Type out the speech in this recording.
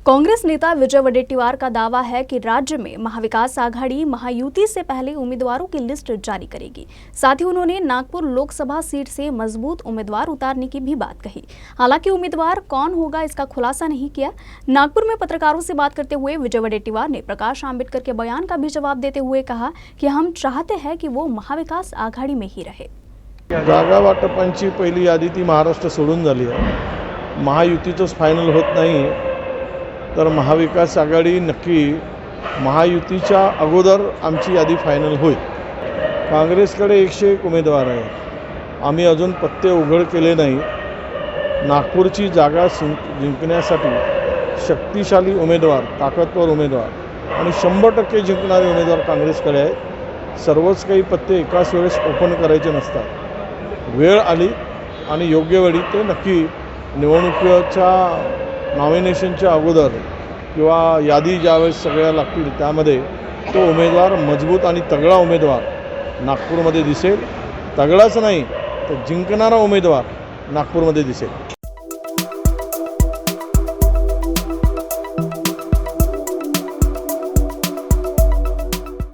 कांग्रेस नेता विजय वडेट्टीवार का दावा है कि राज्य में महाविकास आघाड़ी महायुति से पहले उम्मीदवारों की लिस्ट जारी करेगी। साथ ही उन्होंने नागपुर लोकसभा सीट से मजबूत उम्मीदवार उतारने की भी बात कही। हालांकि उम्मीदवार कौन होगा इसका खुलासा नहीं किया। नागपुर में पत्रकारों से बात करते हुए विजय वडेट्टीवार ने प्रकाश आंबेडकर के बयान का भी जवाब देते हुए कहा कि हम चाहते हैं कि वो महाविकास आघाड़ी में ही रहे। जागा वाटपांची पहिली यादी ती महाराष्ट्र सोडून झाली आहे। महायुतीचंच फायनल होत नाही तर महाविकास आघाडी नक्की महायुतीच्या अगोदर आमची यादी फायनल होईल। काँग्रेसकडे 101 उमेदवार आहेत। आम्ही अजून पत्ते उघड केले नाही। नागपूरची जागा जिंकण्यासाठी शक्तिशाली उमेदवार, ताकदवर उमेदवार आणि 100% जिंकणारे उमेदवार काँग्रेसकडे आहेत। सर्वच काही पत्ते एकाच वेळेस ओपन करायचे नसतात। वेळ आली आणि योग्य वेळी ते नक्की निवडणुकीच्या नॉमिनेशनच्या अगोदर किंवा यादी ज्यावेळेस सगळ्या लागतील त्यामध्ये तो उमेदवार मजबूत आणि तगडा उमेदवार नागपूरमध्ये दिसेल। तगडाच नाही तर जिंकणारा उमेदवार नागपूरमध्ये दिसेल।